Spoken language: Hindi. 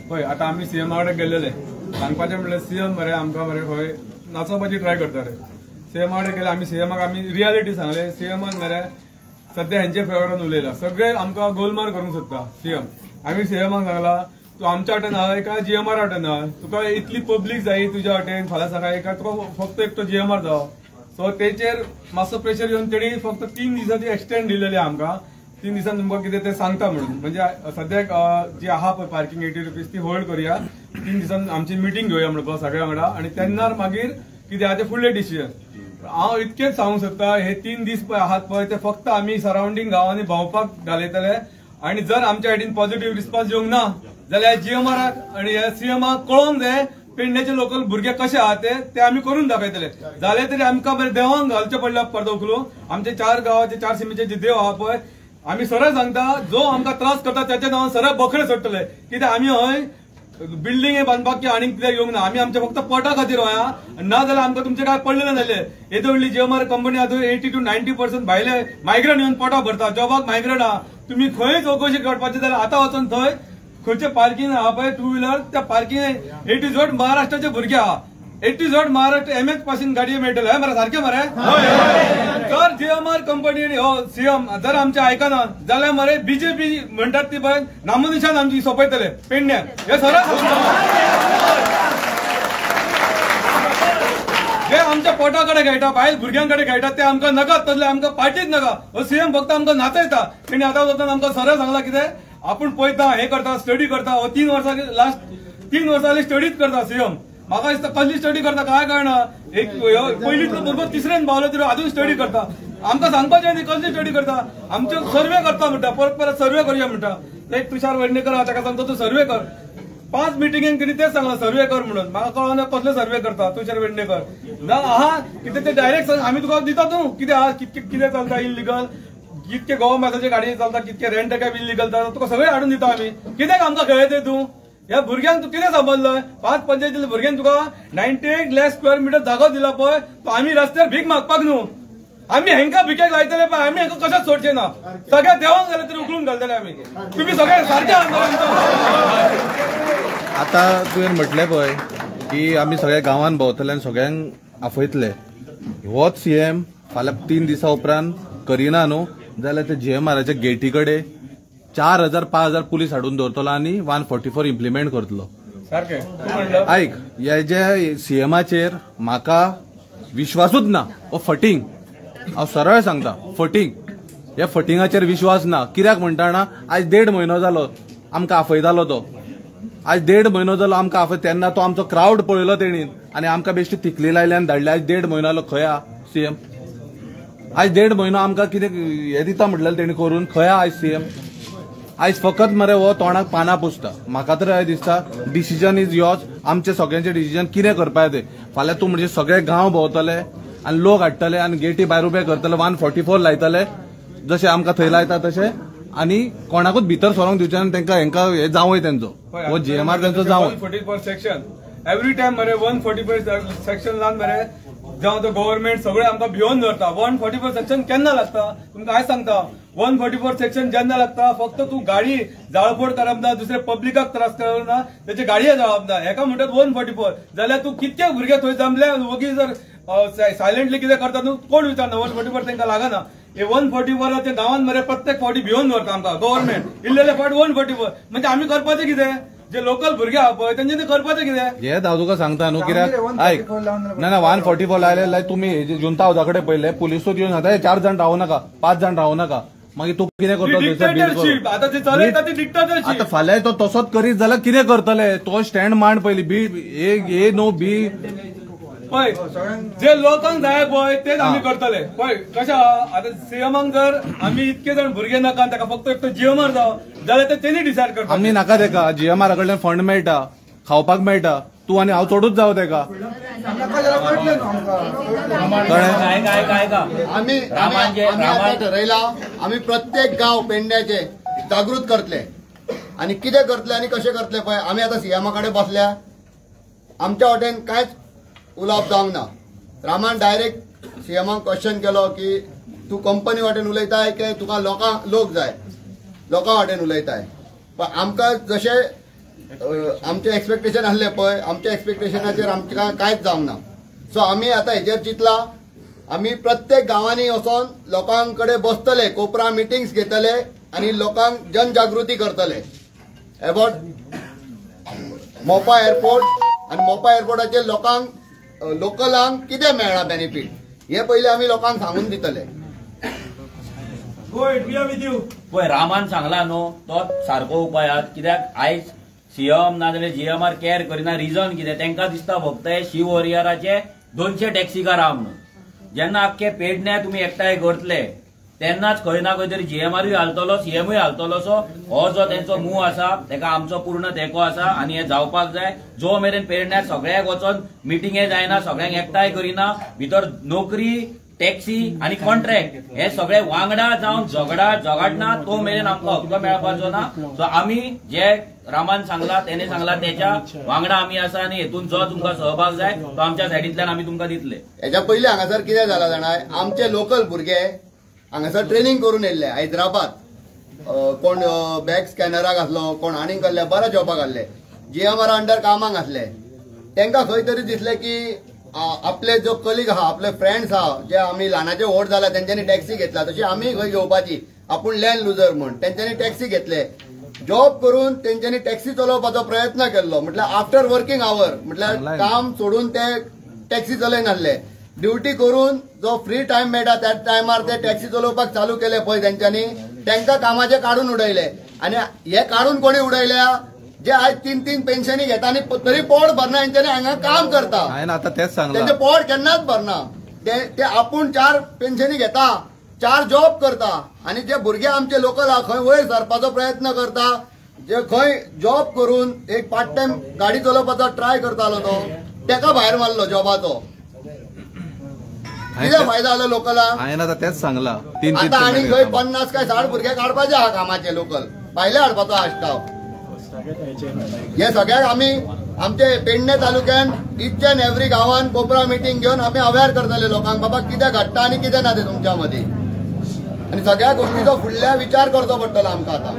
पळय आतां आमी सीएमा कडेन गेल्लेले सांगपाचें म्हणल्यार सीएम मरे आमकां मरे खंय नाचोवपाची ट्राय करता रे सीएमा कडेन गेले आमी सीएमाक आमी रियालिटी सांगले सीएमान मरे सध्या हेंचे फेवरान उलयला सगळे आमकां गोलमाल करूंक सोदता सीएम आमी सीएमाक सांगला तू आमच्या वाटेन हय का जीएमआर वाटेन हय तुका इतली पब्लीक जायी तुज्या वाटेन फाल्यां सकाळी का तुका फक्त एकटो जीएमआर जावो सो तेचेर मातसो प्रेशर येवन तेणी फक्त 3 दिसांची एक्सटेंड दिलेली आमकां 3 दिसान तुमकां कितें ते सांगता म्हणून म्हणजे सद्याक जी आहा पळय पार्किंग 80 रुपीज ती होल्ड करूया 3 दिसान आमची मिटींग घेवया म्हणून सगळ्या वांगडा आणि तेन्ना मागीर कितें आहा ते फुडले डिसिजन हांव इतकेंच सांगूंक सोदता हे 3 दीस पळय आहात पळय ते फक्त आमी सराउंडींग गांवांनी भोंवपाक घालयतले आणि जर आमच्या सायडीन पॉझिटिव्ह रिस्पॉन्स येवंक ना जाल्यार जीएमआराक आणि सीएमाक कळोवंक जाय पेडण्याचे लोकल भुरगे कशे आहात ते आमी करून दाखयतले जाल्यार तरी आमकां बरें देवांक घालचें पडलें परतो उखलून आमचे 4 गांवाचे 4 सिमीचे जे देव आहा पळय आमी सरळ सांगता जो आमकां त्रास करता त्याच्या नांवान सरळ बखरे सोडटले कित्याक आमी हय बिल्डिंग बांदपाक की आनीक कितें येवंक ना आमी आमच्या फक्त पोटा खातीर होया ना जाल्यार आमकां तुमचे काय पडलेले नासले येदो व्हडली जीएमआर कंपनी आहा 80 to 90% भायले मायग्रंट येवन पोटा भरता जॉबाक मायग्रंट आहा तुम्ही खंय चौकशी करपाची जाल्यार आतां वचून थंय खंयचे पार्किंग आहा पळय 2 व्हिलर त्या पार्किंग A to Z महाराष्ट्राचे भुरगे आहा A to Z Maharashtra MH पासून गाडये मेळटले हय मरे सारखे मरे जर जीएमआर कंपनी हो सीएम जर आमचे आयकना जाल्यार मरे बीजेपी म्हणटात ती पळय नामनिशान आमची सोंपयतले पेडण्याक हे सरळ जे आमच्या पोटाकडे खेळटा भायर भुरग्यांकडे खेळटा ते आमकां नाका तसले आमकां पार्टीच नाका हो सीएम फक्त आमकां नाचयता तेणी आतां वचून आमकां सरळ सांगला कितें आपण पळयता हे करता स्टडी करता हो 3 वर्सां लास्ट 3 वर्सां जाली स्टडीच करता सीएम म्हाका दिसता कसली स्टडी करता काय कळना एक पयलींतलो भुरगो तिसरेन पावलो तरी अजून स्टडी करता आमकां सांगपाचें न्ही कसली स्टडी करता आमचे सर्वे करता म्हणटा परत सर्वे करूया म्हणटा एक तुषार वेडणेकर आहा ताका सांगता तूं सर्वे कर 5 मिटिंगेन कितें तेच सांगला सर्वे कर म्हणून म्हाका कळना कसले सर्वे करता तुषार वेडणेकर ना आहा कितें ते डायरेक्ट आमी तुका दिता तूं कितें आहा कितें चलता इल्लीगल कितके गव्हर्मेंटाचे गाडी चलता कितके रेंट कॅब इल्लीगल चलता तुका सगळे हाडून दिता आमी कित्याक आमकां खेळयते तूं ह्या भुरग्यांक तूं कितें समजलय 5 पंचायतीतल्या भुरग्यांक तुका 98 लाख स्क्वेअर मीटर जागो दिला पळय तो आमी रस्त्यार भीक मागपाक न्हू आमी हेंकां भिकेक लायतले पळय आमी हेंकां कशाच सोडचे ना सगळ्या देवांक जाल्यार तरी उखलून घालतले आमी तुमी सगळे सारखे आता तुवें म्हटलें पळय की आमी सगळ्या गांवांत भोंवतले आनी सगळ्यांक आफयतले होच सीएम फाल्यां 3 दिसां उपरांत करिना न्हू जाल्यार ते जीएमआराच्या गेटी कडेन 4000-5000 पुलीस हाडून दवरतलो आनी 144 इम्प्लिमेंट करतलो आयक हे जे सीएमाचेर म्हाका विश्वासूच ना हो फटींग हांव सरळ सांगता फटींग ह्या फटिंगाचेर विश्वास ना कित्याक म्हणटा आज 1.5 म्हयनो जालो आमकां आफयतालो तो आज 1.5 म्हयनो जालो आमकां आफय तेन्ना तो आमचो क्रावड पळयलो तेणीन आनी आमकां बेश्टी तिकली लायल्यान धाडले आज 1.5 म्हयनो जालो खंय आहा सीएम आज 1.5 म्हयनो आमकां कितें हे दिता म्हटलें तेणी करून खंय आहा आज सीएम आज फकत मरे हो तोंडाक पानां पुसता म्हाका तर दिसता डिसिजन इज योर्स आमचे सगळ्यांचे डिसिजन कितें करपाक ते फाल्यां तूं म्हणजे सगळे गांव भोंवतले आनी लोक हाडटले आनी गेटी भायर उबे करतले 144 लायतले जशें आमकां थंय लायता तशें आनी कोणाकूच भितर सरोंक दिवचे आनी तांकां हेंकां हे जावंय तेंचो हो जीएमआर तेंचो जावं 144 सेक्शन एवरी टायम मरे 144 सेक्शन लावन मरे जावं तो गव्हर्नमेंट सगळे आमकां भिवून धरता 144 सेक्शन केन्ना लागता तुमकां काय सांगता 144 सेक्शन जेन्ना लागता फक्त तूं गाडी जाळपोळ करप ना दुसरे पब्लिकाक त्रास करप ना त्याचे गाडये जावप ना हेका म्हणटात 144 जाल्यार तूं कितके भुरगे थंय जमले वगी जर सायलेंटली कितें करता न्हू कोण विचारना 144 तांकां लागना हे 144 ते गांवांत मरे प्रत्येक फावटी भिवून धरता आमकां गव्हर्नमेंट इल्लेले फावट 144 म्हणजे आमी करपाचें कितें जे लोकल भुरगे आहा पळय तेंच्यांनी करपाचें कितें हे हांव तुका सांगता न्हू कित्याक आयक ना 144 लायले लायक तुमी जुंता हावजा कडेन पळयले पुलिसूच येवन सांगता 4 जाण रावूं नाका 5 जाण रावूं नाका मागीर तूं कितें करता आतां फाल्यां तो तसोच करीत जाल्यार कितें करतले तो स्टँड मांड पयली बी ए नो बी पळय जे लोकांक जाय पळय तेच आमी करतले पळय कशें आहा आतां सीएमाक जर आमी इतके जाण भुरगे नाका ताका फक्त एक जीएमआर जावं जाल्यार ते तेणी डिसायड करता आमी नाका तेका जीएमआरा कडल्यान फंड मेळटा खावपाक मेळटा तूं आनी हांव चडूच जावं तेका आमी ठरयला आमी प्रत्येक गांव पेडण्याचे जागृत करतले आनी कितें करतले आनी कशें करतले पळय आमी आतां सीएमा कडेन बसल्या आमच्या वाटेन कांयच उलोवप जावंक ना रामान डायरेक्ट सीएमाक क्वेश्चन केलो की तूं कंपनी वाटेन उलयताय काय तुका लोक जाय लोकां वाटेन उलयताय पण आमकां जशें आमचे एक्सपेक्टेशन आसले पळय आमच्या एक्सपेक्टेशनाचेर आमकां कांयच जावंक ना. सो आमी आतां हेजेर चिंतला आमी प्रत्येक गांवांनी वचोन लोकां कडेन बसतले, कोपरा मिटिंग्स घेतले आनी लोकांक जनजागृती करतले अबाउट मोपा एअरपोर्ट आनी मोपा एअरपोर्टाचेर लोकांक लोकलांक कितें मेळ्ळा बेनिफीट हे पयलीं आमी लोकांक सांगून दितले. पळय रामान सांगला न्हू तो सारको उपाय आहा. कित्याक आयज सीएम नाजाल्यार जीएमआर केअर करिना. रिजन कितें तांकां दिसता फक्त हे शिव वॉरियराचे 200 टॅक्सीकार आहा म्हणून. जेन्ना आख्खे पेडण्या तुमी एकठांय करतले तेन्नाच खंय ना खंय तरी जीएमआरूय हालतलो सीएमूय हालतलो. सो हो जो तेंचो मूव आसा तेका आमचो पूर्ण तेंको आसा आनी हे जावपाक जाय. जो मेरेन पेडण्यार सगळ्याक वचोन मिटिंगे जायना, सगळ्यांक एकठांय करिना, भितर नोकरी टॅक्सी आनी कॉन्ट्रॅक्ट हे सगळे वांगडा जावन झगडना तो मेरेन आमकां हक्क मेळपाचो ना. सो आमी जे रामान सांगला तेणे सांगला तेच्या वांगडा आमी आसा आनी हेतून जो तुमकां सहभाग जाय तो आमच्या सायडींतल्यान आमी तुमकां दितले. हेच्या पयलीं हांगासर कितें जालां जाणाय आमचे लोकल भुरगे हांगासर ट्रेनिंग करून येयल्ले हैदराबाद. कोण बॅग स्कॅनराक आसलो, कोण आनीक कसले बऱ्या जॉबाक आसले, जीएमआर अंडर कामाक आसले. तांकां खंय तरी दिसलें की आपले जो कलीग आहा आपले फ्रेंड्स आहा जे आमी ल्हानाचे व्हड जाला तेंच्यांनी टॅक्सी घेतला तशी आमी खंय घेवपाची आपूण लँड लुजर म्हण तेंच्यांनी टॅक्सी घेतले. जॉब करून तेंच्यांनी टॅक्सी चलोवपाचो प्रयत्न केल्लो म्हटल्यार आफ्टर वर्किंग आवर म्हटल्यार काम सोडून ते टॅक्सी चलयन आसले. ड्युटी करून जो फ्री टायम मेळटा त्या टायमार ते टॅक्सी चलोवपाक चालू केले पळय तेंच्यांनी तांकां कामाचे काडून उडयले. आनी हे काडून कोणी उडयल्या जे आज 3-3 पेन्शनी घेता आनी तरी पोट भरना हेंच्यांनी हांगा काम करता. हांवें आतां तेच सांगलां त्यांचे पोट केन्नाच भरना. ते आपूण 4 पेन्शनी घेता, 4 जॉब करता आनी जे भुरगे आमचे लोकल आहा खंय वयर सरपाचो प्रयत्न करता, जे खंय जॉब करून एक पार्ट टायम गाडी चलोवपाचो ट्राय करतालो तो तेका भायर मारलो जॉबाचो. कितें फायदो जालो लोकलांक? हांवें आतां तेच सांगलां 3 आतां आनी खंय 50 काय 60 भुरगे काडपाचे आहा कामाचे लोकल भायले हाडपाचो आसता. हे सगळ्याक आमी आमचे पेडणे तालुक्यान इच अँड एव्हरी गांवान कोपरा मिटींग घेवन आमी अवेअर करतले लोकांक बाबा कितें घडटा आनी कितें ना ते तुमच्या मदीं. आनी सगळ्या गोष्टीचो फुडल्या विचार करचो पडटलो आमकां आतां.